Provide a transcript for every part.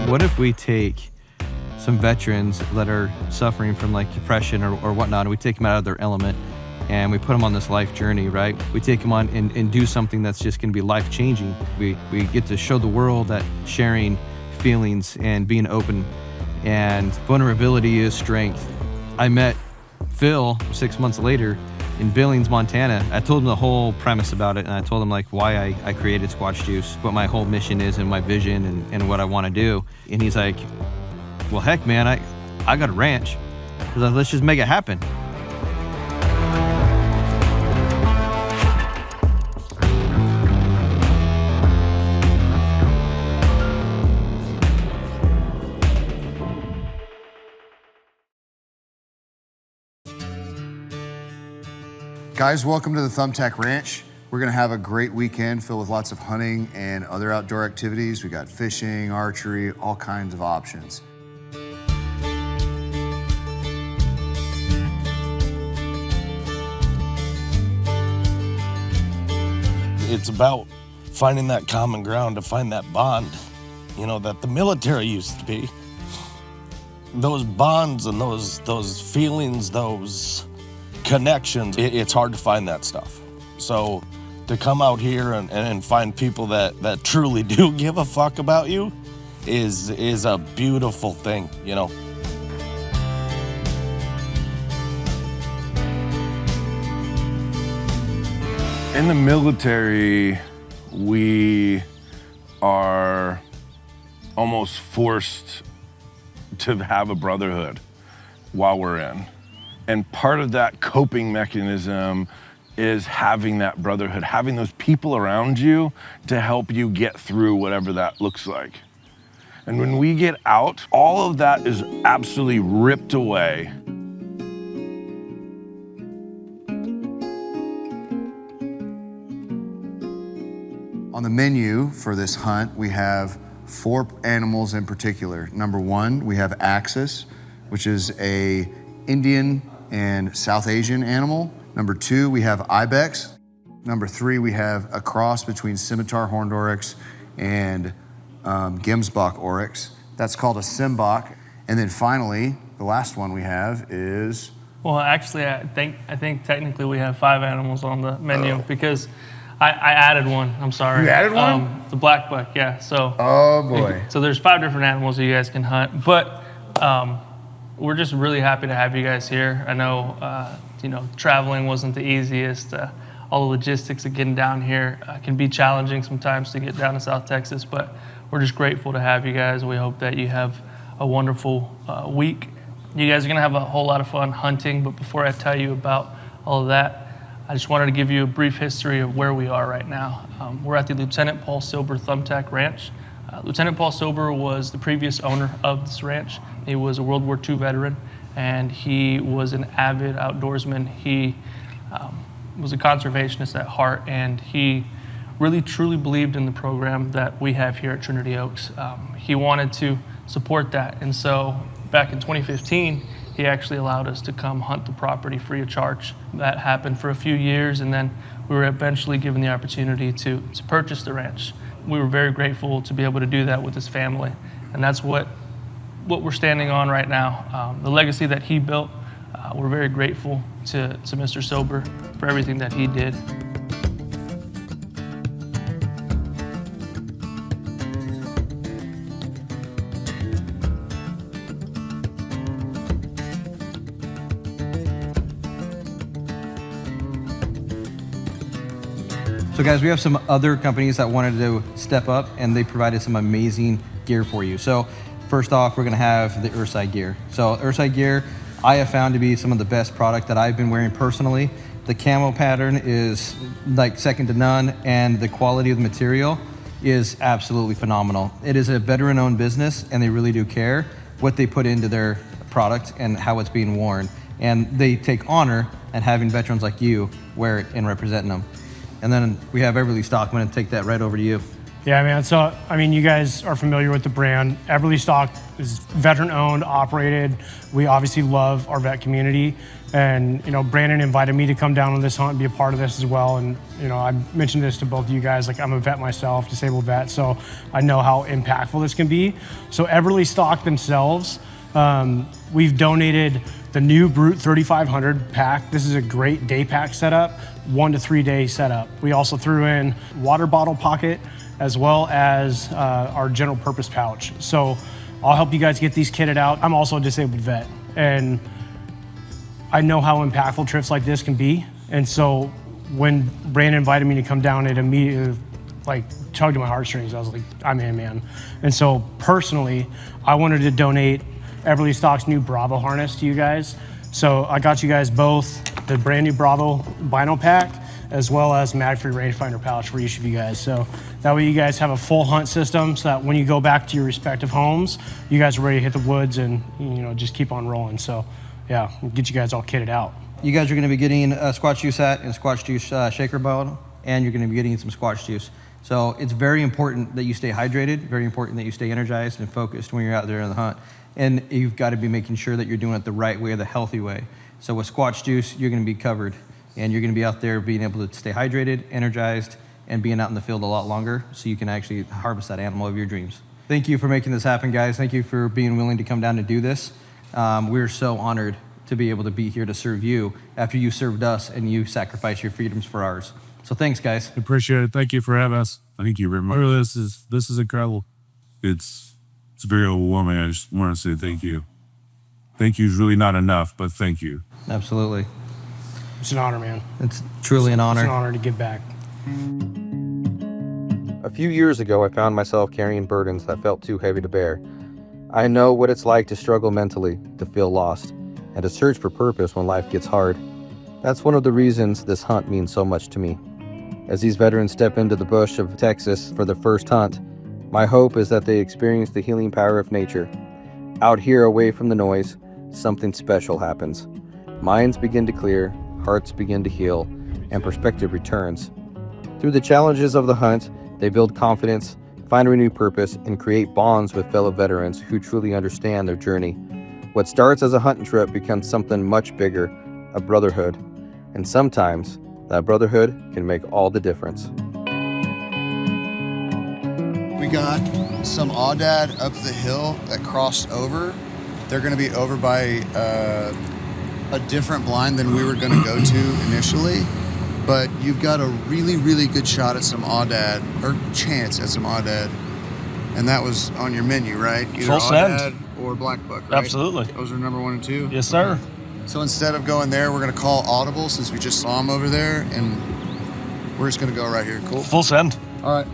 What if we take some veterans that are suffering from like depression or whatnot, and we take them out of their element and we put them on this life journey, right? We take them on and do something that's just gonna be life-changing. We get to show the world that sharing feelings and being open and vulnerability is strength. I met Phil 6 months later in Billings, Montana. I told him the whole premise about it, and I told him like why I created Squatch Juice, what my whole mission is and my vision and what I wanna do. And he's like, well, heck, man, I got a ranch. Like, let's just make it happen. Guys, welcome to the Thumbtack Ranch. We're gonna have a great weekend filled with lots of hunting and other outdoor activities. We got fishing, archery, all kinds of options. It's about finding that common ground, to find that bond, you know, that the military used to be. Those bonds and those feelings, those connections, it's hard to find that stuff. So to come out here and find people that truly do give a fuck about you is a beautiful thing, you know. In the military, we are almost forced to have a brotherhood while we're in. And part of that coping mechanism is having that brotherhood, having those people around you to help you get through whatever that looks like. And when we get out, all of that is absolutely ripped away. On the menu for this hunt, we have 4 animals in particular. Number 1, we have Axis, which is a Indian and South Asian animal. Number 2, we have Ibex. Number 3, we have a cross between scimitar horned oryx and Gemsbok oryx. That's called a Simbok. And then finally, the last one we have is... Well, actually, I think technically we have 5 animals on the menu because I added one. I'm sorry. You added one? The black buck, yeah. So. Oh boy. So there's 5 different animals that you guys can hunt, but we're just really happy to have you guys here. I know, traveling wasn't the easiest. All the logistics of getting down here can be challenging sometimes to get down to South Texas, but we're just grateful to have you guys. We hope that you have a wonderful week. You guys are gonna have a whole lot of fun hunting, but before I tell you about all of that, I just wanted to give you a brief history of where we are right now. We're at the Lieutenant Paul Silber Thumbtack Ranch. Lieutenant Paul Silber was the previous owner of this ranch. He was a World War II veteran, and he was an avid outdoorsman. He was a conservationist at heart, and he really truly believed in the program that we have here at Trinity Oaks. He wanted to support that, and so back in 2015, he actually allowed us to come hunt the property free of charge. That happened for a few years, and then we were eventually given the opportunity to purchase the ranch. We were very grateful to be able to do that with his family, and that's what we're standing on right now. The legacy that he built, we're very grateful to Mr. Silber for everything that he did. So guys, we have some other companies that wanted to step up, and they provided some amazing gear for you. So first off, we're gonna have the Earthside gear. So Earthside gear, I have found to be some of the best product that I've been wearing personally. The camo pattern is like second to none, and the quality of the material is absolutely phenomenal. It is a veteran-owned business, and they really do care what they put into their product and how it's being worn. And they take honor at having veterans like you wear it and representing them. And then we have Everly Stock. I'm gonna take that right over to you. Yeah, man. So, I mean, you guys are familiar with the brand. Everly Stock is veteran owned, operated. We obviously love our vet community. And, you know, Brandon invited me to come down on this hunt and be a part of this as well. And, you know, I mentioned this to both of you guys. Like, I'm a vet myself, disabled vet, so I know how impactful this can be. So, Everly Stock themselves, we've donated the new Brute 3500 pack. This is a great day pack setup, 1 to 3 day setup. We also threw in water bottle pocket, as well as our general purpose pouch. So I'll help you guys get these kitted out. I'm also a disabled vet, and I know how impactful trips like this can be. And so when Brandon invited me to come down, it immediately like tugged at my heartstrings. I was like, I'm in, man. And so personally, I wanted to donate Everly Stock's new Bravo harness to you guys. So I got you guys both the brand new Bravo Bino pack, as well as mag-free rangefinder pouch for each of you guys. So that way you guys have a full hunt system, so that when you go back to your respective homes, you guys are ready to hit the woods and, you know, just keep on rolling. So yeah, we'll get you guys all kitted out. You guys are going to be getting a Squatch Juice hat and Squatch Juice shaker bottle, and you're going to be getting some Squatch Juice. So it's very important that you stay hydrated, very important that you stay energized and focused when you're out there on the hunt. And you've got to be making sure that you're doing it the right way, the healthy way. So with Squatch Juice, you're going to be covered, and you're going to be out there being able to stay hydrated, energized, and being out in the field a lot longer, so you can actually harvest that animal of your dreams. Thank you for making this happen, guys. Thank you for being willing to come down and do this. We're so honored to be able to be here to serve you after you served us and you sacrificed your freedoms for ours. So thanks, guys. Appreciate it. Thank you for having us. Thank you very much. This is incredible. It's very overwhelming. I just want to say thank you. Thank you is really not enough, but thank you. Absolutely. It's an honor, man. It's truly an honor. It's an honor to give back. A few years ago, I found myself carrying burdens that felt too heavy to bear. I know what it's like to struggle mentally, to feel lost, and to search for purpose when life gets hard. That's one of the reasons this hunt means so much to me. As these veterans step into the bush of Texas for their first hunt, my hope is that they experience the healing power of nature. Out here, away from the noise, something special happens. Minds begin to clear, hearts begin to heal, and perspective returns. Through the challenges of the hunt, they build confidence, find a renewed purpose, and create bonds with fellow veterans who truly understand their journey. What starts as a hunting trip becomes something much bigger, a brotherhood. And sometimes, that brotherhood can make all the difference. We got some Aoudad up the hill that crossed over. They're going to be over by a different blind than we were going to go to initially. But you've got a really, really good shot at some Aoudad, or chance at some Aoudad. And that was on your menu, right? Either Full send. Aoudad or black buck, right? Absolutely. Those are number 1 and 2? Yes, sir. So instead of going there, we're going to call audible since we just saw him over there. And we're just going to go right here. Cool? Full send. All right.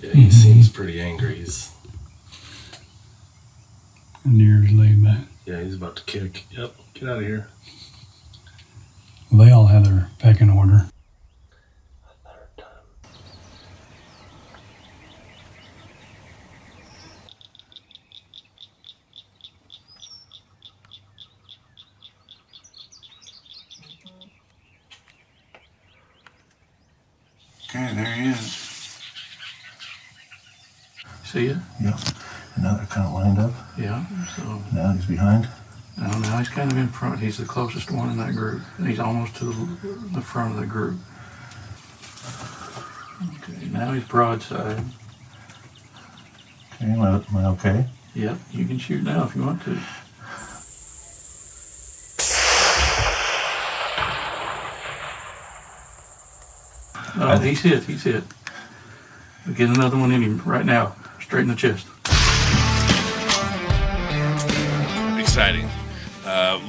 Yeah, he seems pretty angry. He's And ears laid back. Yeah, he's about to kick. Yep, get out of here. They all have their pecking order. Okay, there he is. See ya? Yep. And now they're kind of lined up. Yeah. So Now he's behind. now he's kind of in front. He's the closest one in that group. And he's almost to the front of the group. Okay, now he's broadside. Okay, am I okay? Yep, you can shoot now if you want to. Oh, he's hit. We'll get another one in him right now, straight in the chest. Exciting.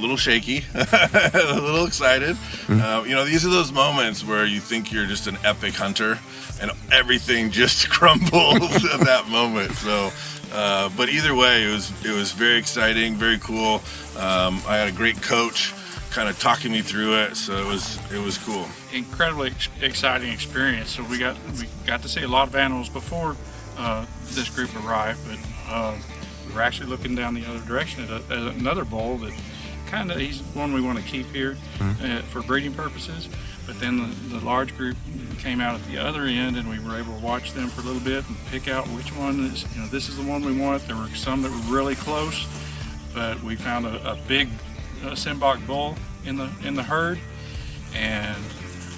little shaky, a little excited. These are those moments where you think you're just an epic hunter and everything just crumbles at that moment. So, but either way, it was very exciting, very cool. I had a great coach kind of talking me through it, so it was cool. Incredibly exciting experience. So we got to see a lot of animals before this group arrived, but we were actually looking down the other direction at another bull that he's one we want to keep here for breeding purposes. But then the large group came out at the other end, and we were able to watch them for a little bit and pick out which one is, this is the one we want. There were some that were really close, but we found a big Simbok bull in the herd, and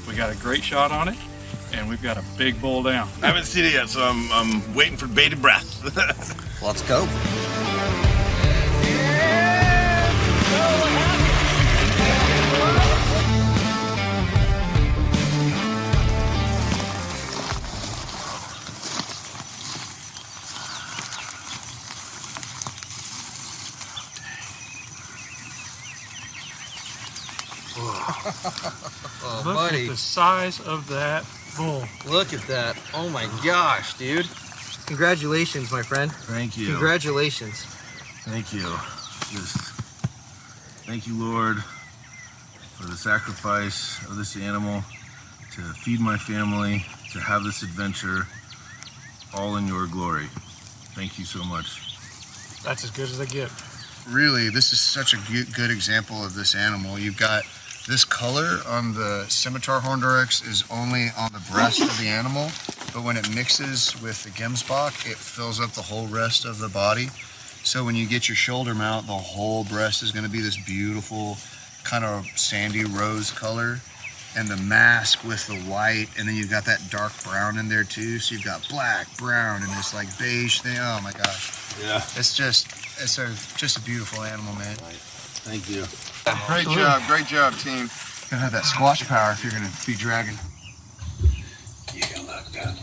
we got a great shot on it, and we've got a big bull down. I haven't seen it yet, so I'm waiting for bated breath. Let's go. Oh, Look buddy. at the size of that bull. Look at that. Oh my gosh, dude. Congratulations, my friend. Thank you. Congratulations. Thank you. Thank you, Lord, for the sacrifice of this animal to feed my family, to have this adventure, all in your glory. Thank you so much. That's as good as they get. Really, this is such a good example of this animal. You've got this color on the scimitar horned oryx is only on the breast of the animal, but when it mixes with the gemsbok, it fills up the whole rest of the body. So when you get your shoulder mount, the whole breast is going to be this beautiful kind of sandy rose color, and the mask with the white, and then you've got that dark brown in there too. So you've got black, brown, and this like beige thing. Oh my gosh. Yeah. It's just a beautiful animal, man. Thank you. Great job, team. You're gonna have that Squatch power if you're gonna be dragging. You can look good.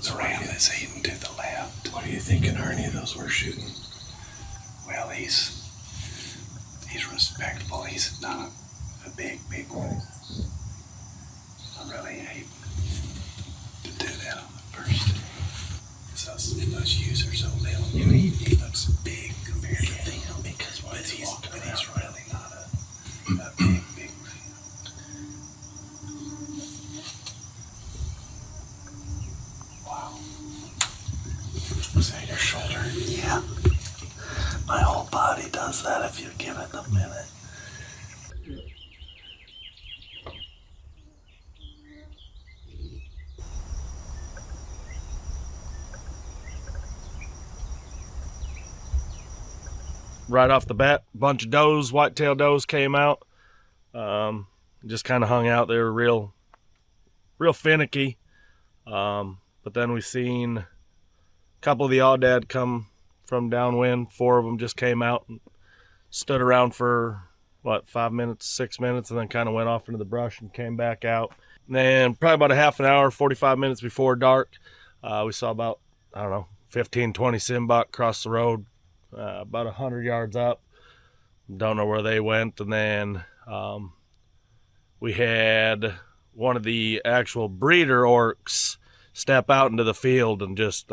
The ram is eating to the left. What are you thinking, Ernie, of those we're shooting? Well, he's respectable. He's not a big one. I really hate to do that on the first. Because those users are little. He looks big compared to them. Because he's really not a big one. Wow. Was that your shoulder? Yeah. My whole body does that if you give it a minute. Right off the bat, a bunch of does, whitetail does came out. Just kind of hung out. They were real finicky. But then we seen a couple of the aoudad come from downwind. 4 of them just came out and stood around for 5 minutes, 6 minutes, and then kind of went off into the brush and came back out. And then probably about a half an hour, 45 minutes before dark, we saw about, 15, 20 Simbok cross the road, about 100 yards up. Don't know where they went. And then we had one of the actual breeder orcs step out into the field and this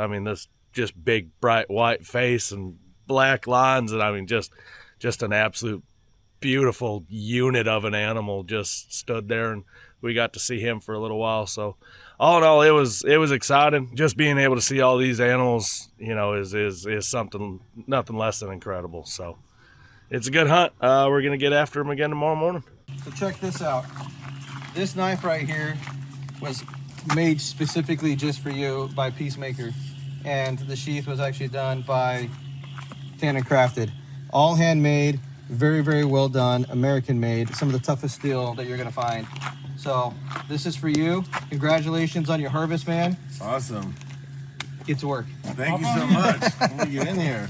just big bright white face and black lines, and just an absolute beautiful unit of an animal just stood there, and we got to see him for a little while. So all in all, it was exciting. Just being able to see all these animals, is something, nothing less than incredible. So it's a good hunt. We're gonna get after him again tomorrow morning. So check this out. This knife right here was made specifically just for you by Peacemaker, and the sheath was actually done by Tan & Crafted. All handmade, very, very well done, American made, some of the toughest steel that you're gonna find. So this is for you. Congratulations on your harvest, man. Awesome. Get to work. Thank you so much. Let me get in here.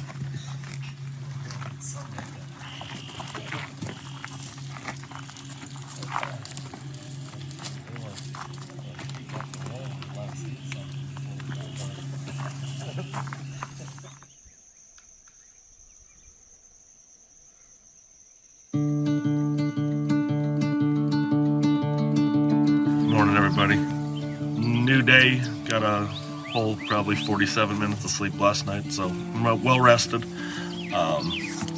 everybody. New day. Got a whole probably 47 minutes of sleep last night, so I'm well rested.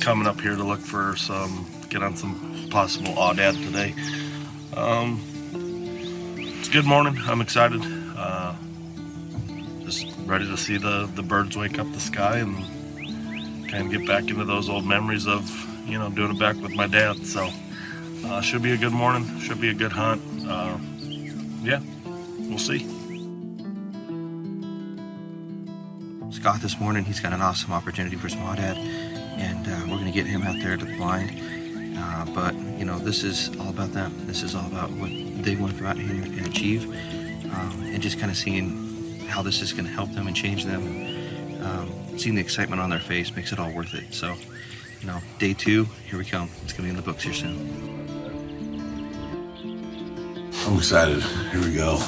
Coming up here to look for get on some possible aoudad today. It's a good morning. I'm excited. Just ready to see the birds wake up the sky and kind of get back into those old memories of, doing it back with my dad. So should be a good morning. Should be a good hunt. Yeah, we'll see. Scott this morning, he's got an awesome opportunity for some aoudad, and we're going to get him out there to the blind. But this is all about them. This is all about what they want to go out here and achieve, and just kind of seeing how this is going to help them and change them. Seeing the excitement on their face makes it all worth it. So, day 2, here we come. It's going to be in the books here soon. I'm excited. Here we go.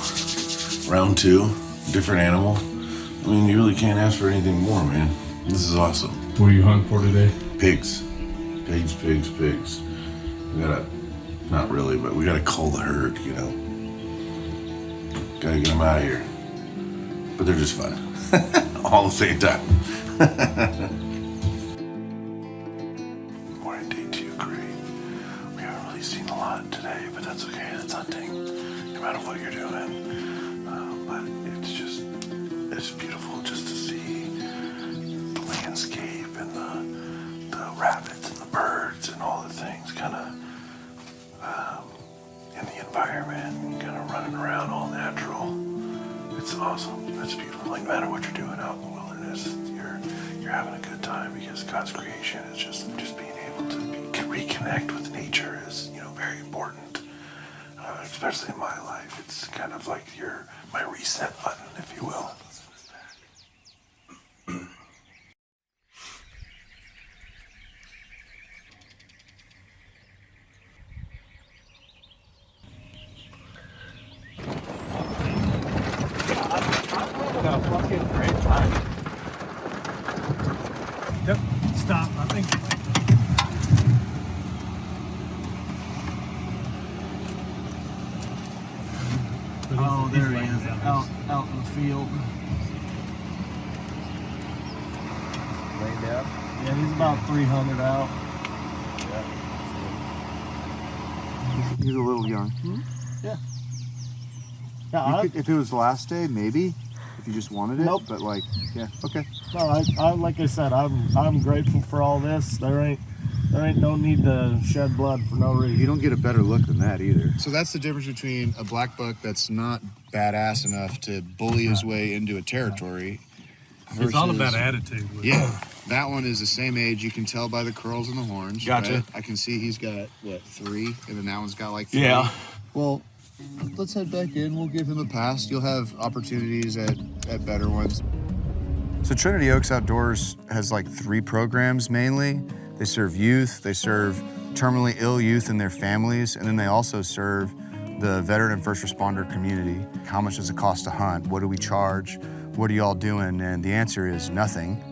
Round 2, different animal. I mean, you really can't ask for anything more, man. This is awesome. What are you hunting for today? Pigs. Pigs. We gotta, not really, but we gotta cull the herd, Gotta get them out of here. But they're just fun. All at the same time. Morning, day 2, great. We haven't really seen a lot today, but that's okay. That's hunting. No matter what you're doing. But it's beautiful just to see the landscape and the rabbits and the birds and all the things kind of in the environment, kind of running around all natural. It's awesome. It's beautiful. Like, no matter what you're doing out in the wilderness, you're having a good time because God's creation is just being able to reconnect with nature is very important. Especially in my life, it's kind of like my reset button, if you will. Yep. Stop. I think. Oh, there he is, out in the field. Laying down? Yeah, he's about 300 out. He's a little young. Yeah. If it was the last day, maybe. If you just wanted it. Nope. But yeah, okay. No, I like I said, I'm grateful for all this. There ain't no need to shed blood for no reason. You don't get a better look than that either. So that's the difference between a black buck that's not badass enough to bully his way into a territory. It's all about attitude. Yeah, that one is the same age. You can tell by the curls and the horns. Gotcha. Right? I can see he's got 3, and then that one's got 3. Yeah. Well, let's head back in. We'll give him a pass. You'll have opportunities at better ones. So Trinity Oaks Outdoors has 3 programs mainly. They serve youth, they serve terminally ill youth and their families, and then they also serve the veteran and first responder community. How much does it cost to hunt? What do we charge? What are y'all doing? And the answer is nothing.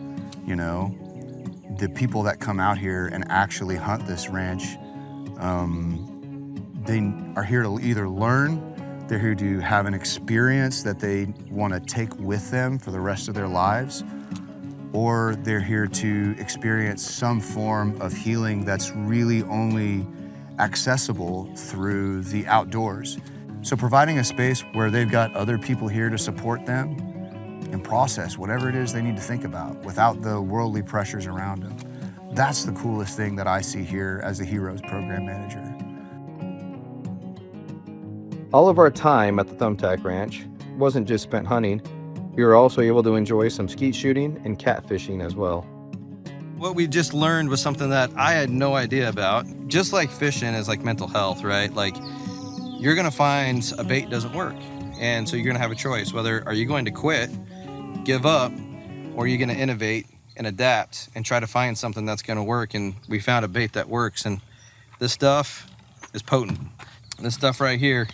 The people that come out here and actually hunt this ranch, they are here to either learn, they're here to have an experience that they want to take with them for the rest of their lives, or they're here to experience some form of healing that's really only accessible through the outdoors. So providing a space where they've got other people here to support them and process whatever it is they need to think about without the worldly pressures around them. That's the coolest thing that I see here as a Heroes Program Manager. All of our time at the Thumbtack Ranch wasn't just spent hunting. We were also able to enjoy some skeet shooting and catfishing as well. What we just learned was something that I had no idea about. Just like fishing is like mental health, right? You're gonna find a bait doesn't work. And so you're gonna have a choice, whether are you going to quit, give up, or are you gonna innovate and adapt and try to find something that's gonna work. And we found a bait that works, and this stuff is potent. This stuff right here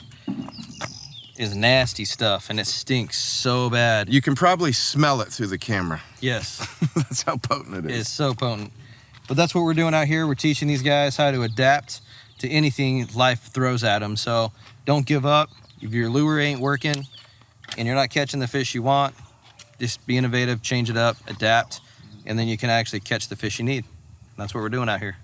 is nasty stuff, and it stinks so bad. You can probably smell it through the camera. Yes. That's how potent it is. It's so potent. But that's what we're doing out here. We're teaching these guys how to adapt to anything life throws at them. So don't give up, If your lure ain't working and you're not catching the fish you want, just be innovative, change it up, adapt, and then you can actually catch the fish you need. That's what we're doing out here.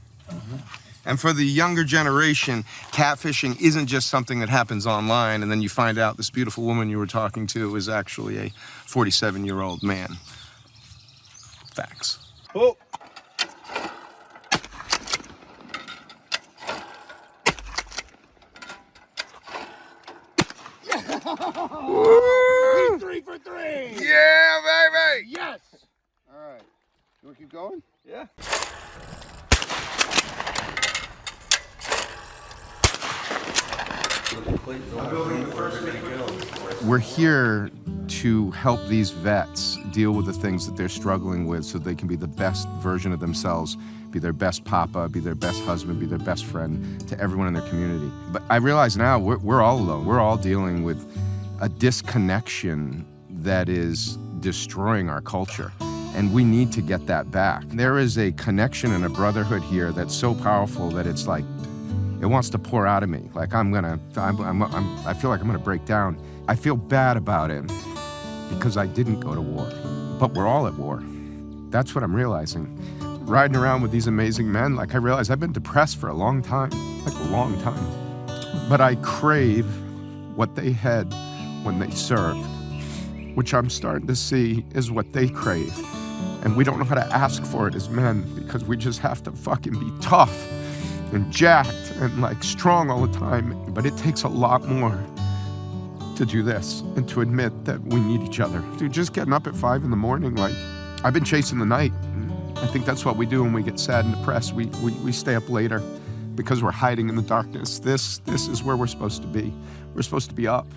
And for the younger generation, catfishing isn't just something that happens online and then you find out this beautiful woman you were talking to is actually a 47-year-old man. Facts. Oh. Woo! He's 3 for 3. Yeah, baby. Yes. All right. You want to keep going? Yeah. We're here to help these vets deal with the things that they're struggling with so they can be the best version of themselves, be their best papa, be their best husband, be their best friend to everyone in their community. But I realize now we're all alone. We're all dealing with a disconnection that is destroying our culture. And we need to get that back. There is a connection and a brotherhood here that's so powerful that it's like, it wants to pour out of me. Like I feel like I'm gonna break down. I feel bad about it because I didn't go to war, but we're all at war. That's what I'm realizing. Riding around with these amazing men, like I realize I've been depressed for a long time, like a long time. But I crave what they had when they served, which I'm starting to see is what they crave. And we don't know how to ask for it as men because we just have to fucking be tough and jacked and like strong all the time. But it takes a lot more to do this and to admit that we need each other. Dude, just getting up at 5 in the morning, like I've been chasing the night. I think that's what we do when we get sad and depressed. We stay up later because we're hiding in the darkness. This is where we're supposed to be. We're supposed to be up.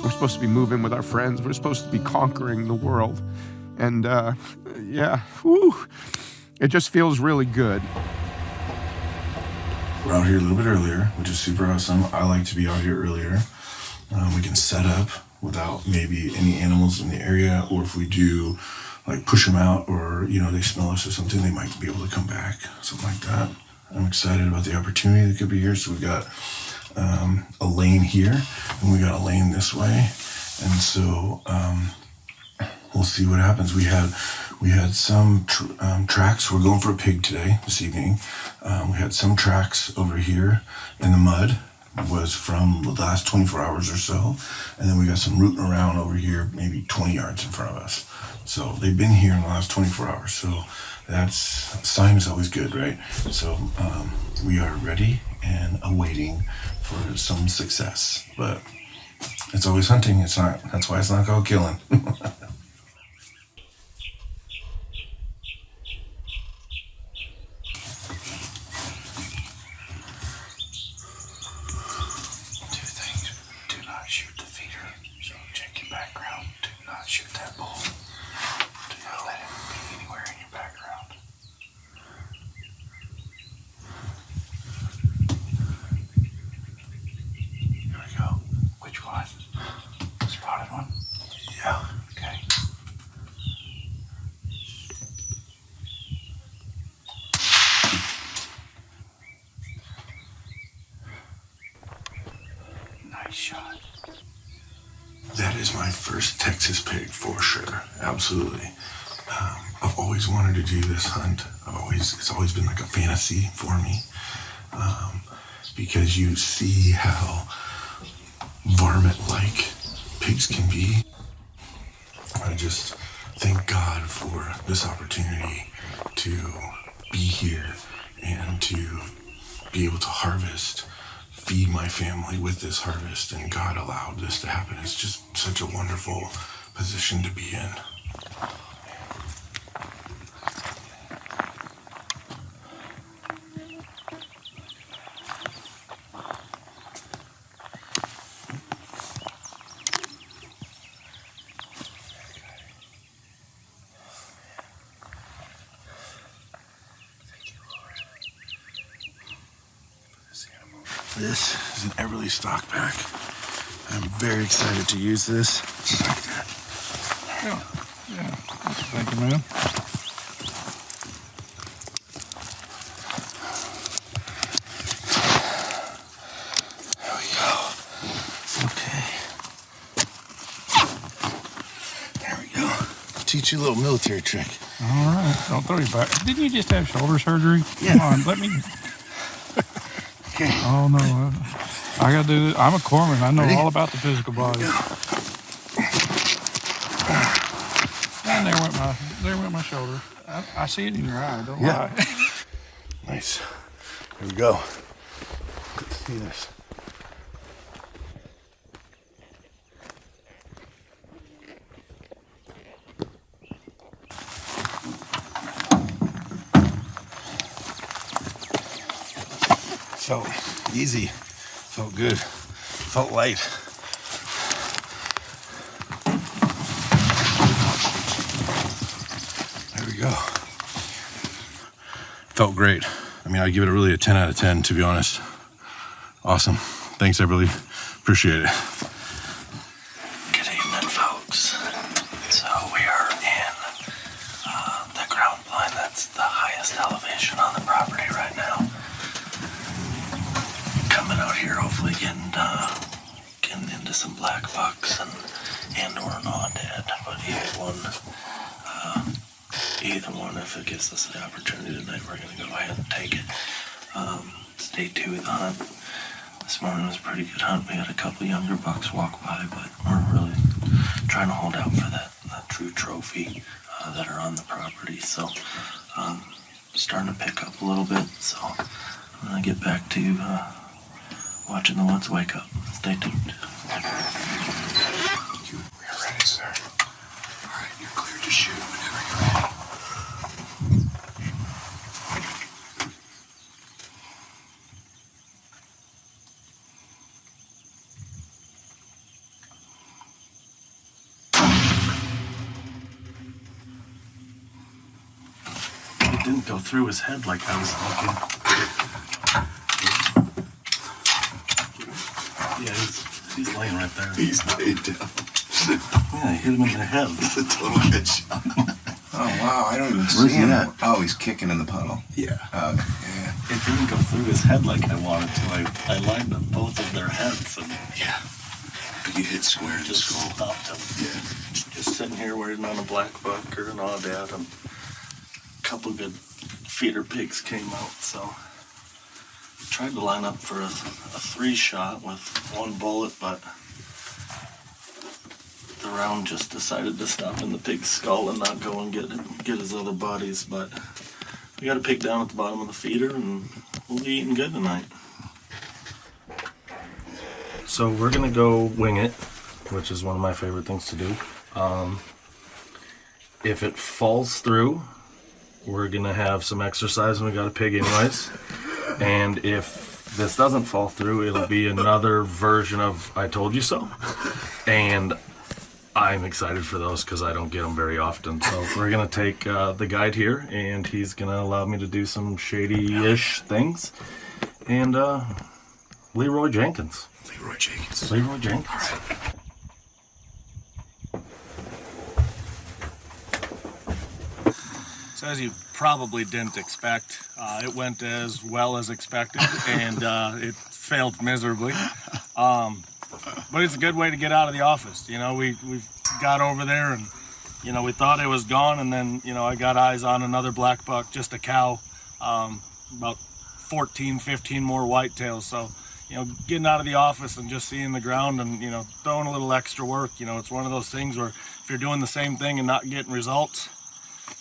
We're supposed to be moving with our friends. We're supposed to be conquering the world. And yeah, whew, it just feels really good. We're out here a little bit earlier, which is super awesome. I like to be out here earlier. We can set up without maybe any animals in the area, or if we do like push them out or, you know, they smell us or something, they might be able to come back, something like that. I'm excited about the opportunity that could be here. So we've got a lane here and we got a lane this way. And so we'll see what happens. We had some tracks. We're going for a pig today, this evening. We had some tracks over here in the mud. Was from the last 24 hours or so. And then we got some rooting around over here, maybe 20 yards in front of us. So they've been here in the last 24 hours. So that's, sign is always good, right? So we are ready and awaiting for some success. But it's always hunting. It's not, that's why it's not called killing. That is my first Texas pig for sure. Absolutely. I've always wanted to do this hunt. It's always been like a fantasy for me. Because you see how varmint-like pigs can be. I just thank God for this opportunity to be here and to be able to harvest, feed my family with this harvest, and God allowed this to happen. It's just such a wonderful position to be in. This is an Everly stock pack. I'm very excited to use this. Yeah. Thank you, man. There we go. Okay. teach you a little military trick. All right, don't throw your back. Didn't you just have shoulder surgery? Yeah. Come on, let me. Okay. Oh no, I gotta do this. I'm a corpsman. I know all about the physical body. And there went my shoulder. I see it in your eye. Don't lie. Nice. Here we go. Good to see this. Felt easy, felt good, felt light. There we go. Felt great. I mean, I give it really a 10 out of 10, to be honest. Awesome. Thanks, I really appreciate it. Good evening, folks. So we are in the ground blind. That's the highest elevation on the property right now. Coming out here, hopefully getting into some black bucks and or an dead, but either one, if it gives us the opportunity tonight, we're gonna go ahead and take it. It's day 2 of the hunt. This morning was a pretty good hunt. We had a couple younger bucks walk by, but we're really trying to hold out for that true trophy that are on the property. So starting to pick up a little bit. So I'm gonna get back to watching the woods wake up. Stay tuned. We're ready, sir. All right, you're clear to shoot whenever you're ready. It didn't go through his head like I was thinking. Yeah, he's laying right there. He's laid down. Yeah, I hit him in the head. It's a total headshot. Oh, wow, I don't even see him. Oh, he's kicking in the puddle. Yeah. Yeah. It didn't go through his head like I wanted to. I lined up both of their heads and Yeah. You hit square in the just skull. stopped him. Yeah. Just sitting here waiting on a black buck or an aoudad, and a couple good feeder pigs came out, so tried to line up for a 3-shot with 1 bullet, but the round just decided to stop in the pig's skull and not go and get his other bodies. But we got a pig down at the bottom of the feeder, and we'll be eating good tonight. So we're gonna go wing it, which is one of my favorite things to do. If it falls through, we're gonna have some exercise, and we got a pig anyways. And if this doesn't fall through, it'll be another version of I told you so. And I'm excited for those because I don't get them very often. So we're gonna take the guide here, and he's gonna allow me to do some shady-ish things. And Leroy Jenkins. Leroy Jenkins. Leroy Jenkins. All right. So as you probably didn't expect, it went as well as expected, and it failed miserably. But it's a good way to get out of the office. You know, we got over there, and you know, we thought it was gone, and then you know, I got eyes on another black buck, just a cow, about 14, 15 more whitetails. So you know, getting out of the office and just seeing the ground and, you know, throwing a little extra work, you know, it's one of those things where if you're doing the same thing and not getting results,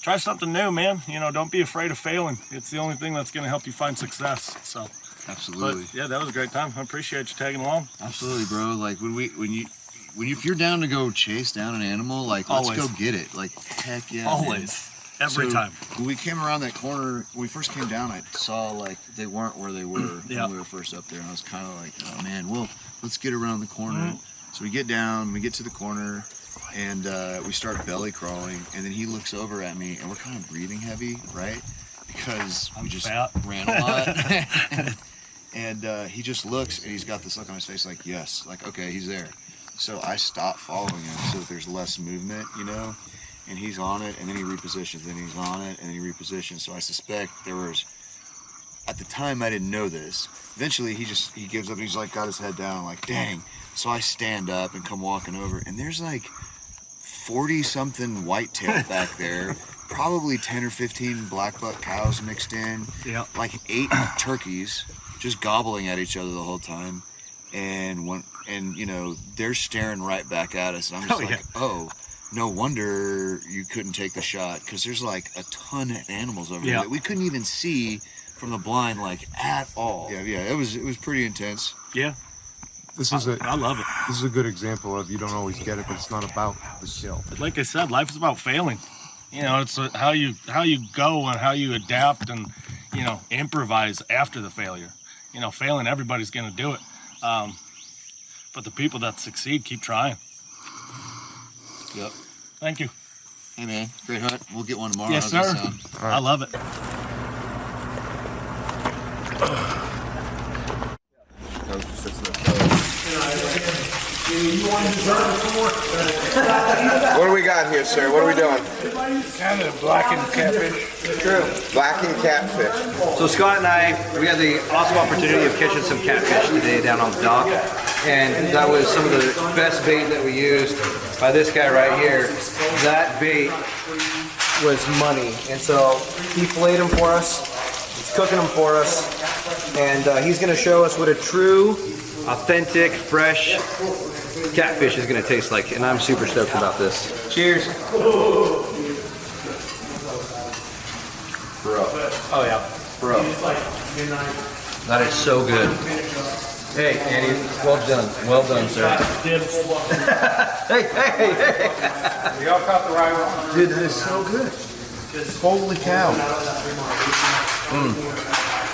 try something new, man. You know, don't be afraid of failing. It's the only thing that's going to help you find success. So, Absolutely. but, yeah, that was a great time. I appreciate you tagging along. Absolutely, bro. Like if you're down to go chase down an animal, like let's Always. go get it. Like heck yeah. Always. Every time. When we came around that corner, when we first came down, I saw like they weren't where they were Yeah. when we were first up there, and I was kind of like, oh man, well, let's get around the corner. Mm-hmm. So we get down, we get to the corner, and we start belly crawling, and then he looks over at me, and we're kind of breathing heavy, right? Because we just fat. ran a lot. And he just looks, and he's got this look on his face like, yes, like, okay, he's there. So I stop following him so that there's less movement, you know? And he's on it, and then he repositions, and he's on it, and then he repositions. So I suspect there was, at the time I didn't know this. Eventually he gives up, and he's like got his head down, like, dang. So I stand up and come walking over, and there's like 40-something whitetail back there, probably 10 or 15 black buck cows mixed in, like 8 turkeys just gobbling at each other the whole time. And you know, they're staring right back at us. And I'm just no wonder you couldn't take the shot, because there's like a ton of animals over there that we couldn't even see from the blind, like, at all. It was pretty intense. Yeah. I love it. This is a good example of you don't always get it, but it's not about the kill. Like I said, life is about failing. You know, it's how you go and how you adapt and, you know, improvise after the failure. You know, failing, everybody's going to do it. But the people that succeed keep trying. Yep. Thank you. Hey, man, great hunt. We'll get one tomorrow. Yes, sir. I love it. What do we got here, sir? What are we doing? Kind of blackened catfish. True. Blackened catfish. So Scott and I, we had the awesome opportunity of catching some catfish today down on the dock. And that was some of the best bait that we used by this guy right here. That bait was money. And so he filleted them for us. He's cooking them for us. And he's gonna show us what a true, authentic, fresh catfish is gonna taste like. And I'm super stoked about this. Cheers. Bro. Oh yeah. Bro. That is so good. Hey, Andy, well done. Well done, sir. hey. Y'all caught the right one. Dude, that is so good. Holy cow.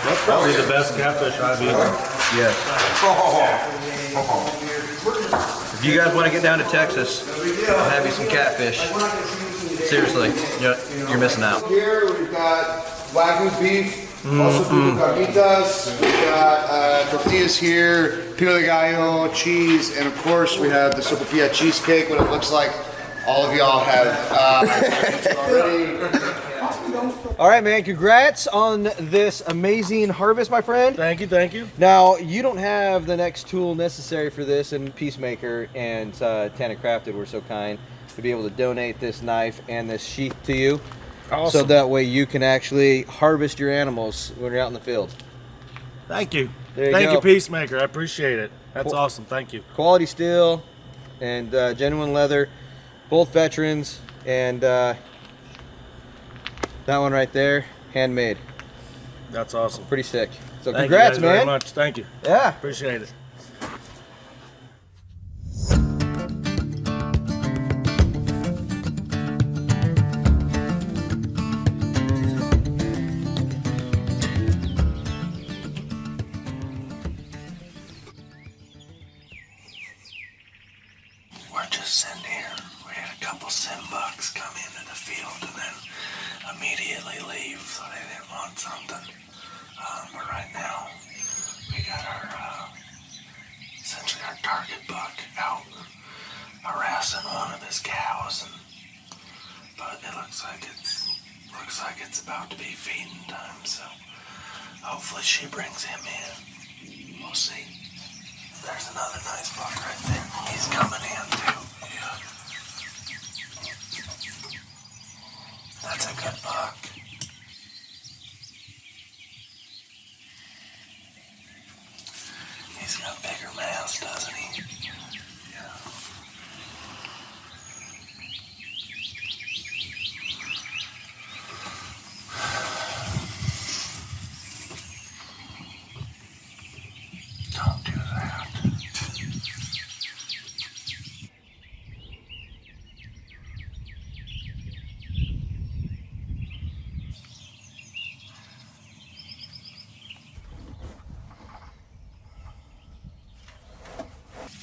That's probably the best catfish I've eaten. Yes. If you guys want to get down to Texas, I'll have you some catfish. Seriously, you're missing out. Here we've got Wagyu beef. Also, people carnitas, we got tortillas here, pico de gallo, cheese, and of course we have the sopapilla cheesecake, what it looks like all of y'all have already. All right, man, congrats on this amazing harvest, my friend. Thank you. Now, you don't have the next tool necessary for this, and Peacemaker and Tana Crafted were so kind to be able to donate this knife and this sheath to you. Awesome. So that way you can actually harvest your animals when you're out in the field. Thank you. Thank you, Peacemaker. I appreciate it. That's awesome. Thank you. Quality steel and genuine leather, both veterans, and that one right there, handmade. That's awesome. Pretty sick. So Thank congrats, you guys man. very much. Thank you. Yeah. Appreciate it. We're just sitting here. We had a couple sim bucks come into the field and then immediately leave, so they didn't want something. But right now, we got our, essentially our target buck out harassing one of his cows, but it looks like it's about to be feeding time, so hopefully she brings him in. We'll see. There's another nice buck right there. He's coming in too. Yeah. That's a good buck. He's got bigger mouths, doesn't he? Yeah. Don't do that.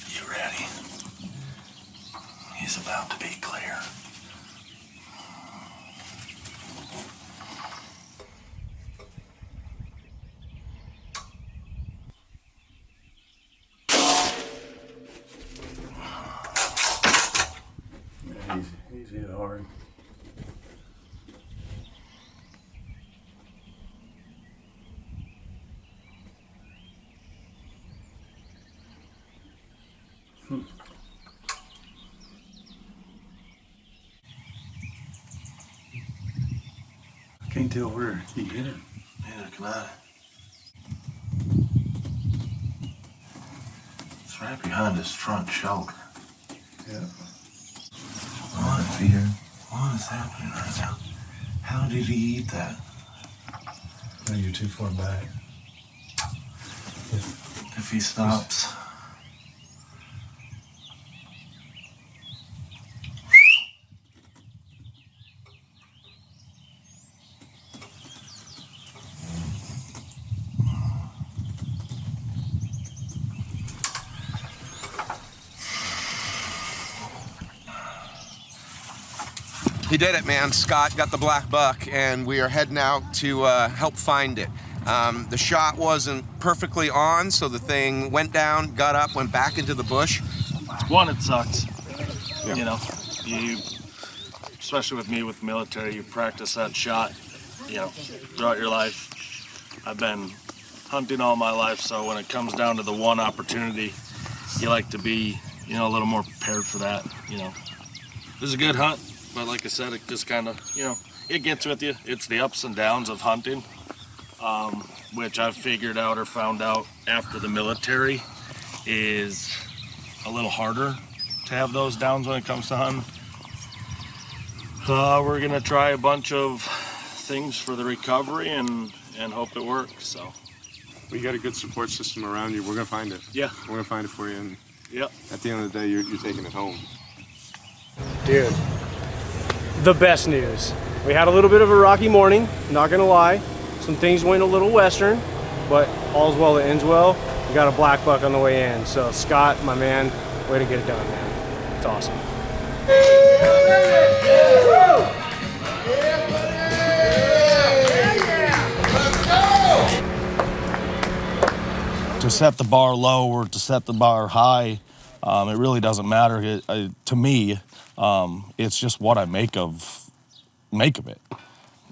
You ready? He's about to be clear. He's hit hard. till where you hit him. Yeah, come on. It's right behind his front shoulder. Yeah. What is happening right now? How did he eat that? No, you're too far back. If he stops. He did it, man. Scott got the black buck, and we are heading out to help find it. The shot wasn't perfectly on, so the thing went down, got up, went back into the bush. One, it sucks. You know, you, especially with me with the military, you practice that shot, you know, throughout your life. I've been hunting all my life, so when it comes down to the one opportunity, you like to be, you know, a little more prepared for that, you know. This is a good hunt. But like I said, it just kind of, you know, it gets with you. It's the ups and downs of hunting, which I've figured out or found out after the military is a little harder to have those downs when it comes to hunting. We're going to try a bunch of things for the recovery and hope it works, so. We got a good support system around you. We're going to find it. Yeah. We're going to find it for you. And yep. At the end of the day, you're taking it home. Dude, the best news. We had a little bit of a rocky morning, not gonna lie. Some things went a little western, but all's well that ends well. We got a black buck on the way in. So Scott, my man, way to get it done, man. It's awesome. To set the bar low or to set the bar high, it really doesn't matter. To me, it's just what I make of it,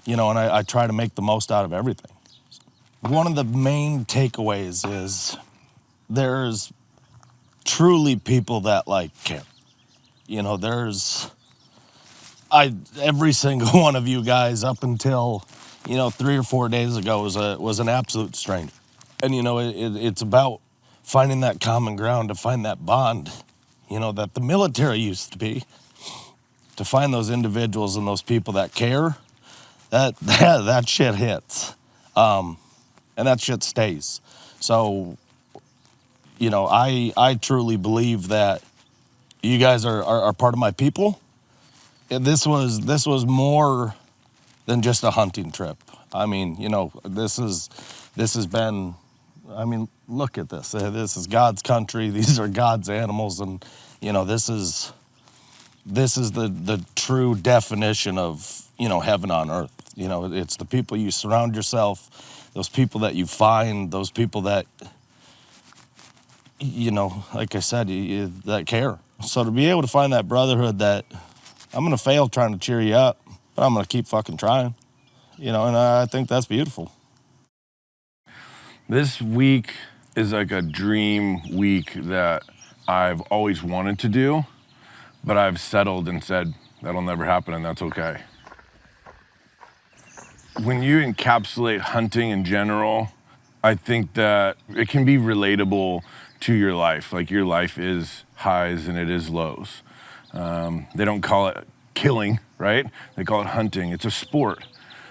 you know, and I try to make the most out of everything. One of the main takeaways is there's truly people that like care. You know, every single one of you guys up until, you know, 3 or 4 days ago was an absolute stranger. And, you know, it's about finding that common ground, to find that bond, you know, that the military used to be. To find those individuals and those people that care, that shit hits, and that shit stays. So, you know, I truly believe that you guys are part of my people. And this was more than just a hunting trip. I mean, you know, this has been. I mean, look at this. This is God's country. These are God's animals, and you know, this is the true definition of, you know, heaven on earth. You know, it's the people you surround yourself, those people that you find, those people that, you know, like I said, that care. So to be able to find that brotherhood that I'm going to fail trying to cheer you up, but I'm going to keep fucking trying, you know, and I think that's beautiful. This week is like a dream week that I've always wanted to do, but I've settled and said that'll never happen, and that's okay. When you encapsulate hunting in general, I think that it can be relatable to your life. Like, your life is highs and it is lows. They don't call it killing, right? They call it hunting. It's a sport.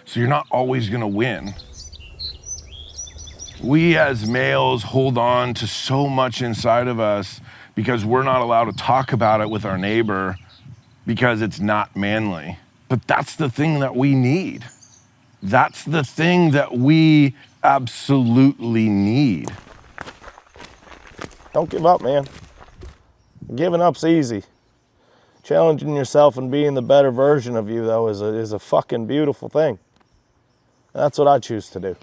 So you're not always gonna win. We as males hold on to so much inside of us because we're not allowed to talk about it with our neighbor because it's not manly. But that's the thing that we need. That's the thing that we absolutely need. Don't give up, man. Giving up's easy. Challenging yourself and being the better version of you, though, is a fucking beautiful thing. That's what I choose to do.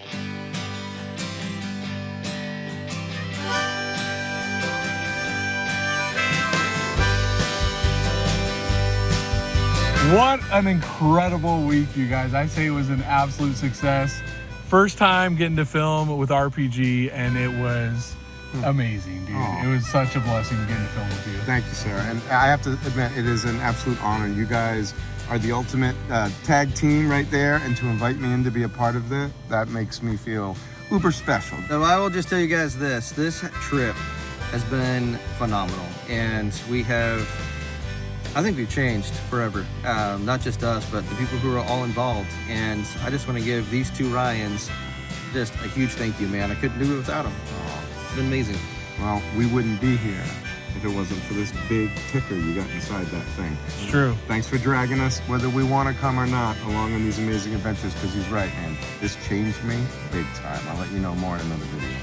What an incredible week, you guys. I say it was an absolute success. First time getting to film with RPG, and it was amazing, dude. Aw. It was such a blessing getting to film with you. Thank you, sir. And I have to admit, it is an absolute honor. You guys are the ultimate tag team right there, and to invite me in to be a part of it, that makes me feel uber special. So I will just tell you guys this trip has been phenomenal, and I think we've changed forever. Not just us, but the people who are all involved. And I just want to give these two Ryans just a huge thank you, man. I couldn't do it without them. It's been amazing. Well, we wouldn't be here if it wasn't for this big ticker you got inside that thing. It's true. Thanks for dragging us, whether we want to come or not, along on these amazing adventures, because he's right, man. This changed me big time. I'll let you know more in another video.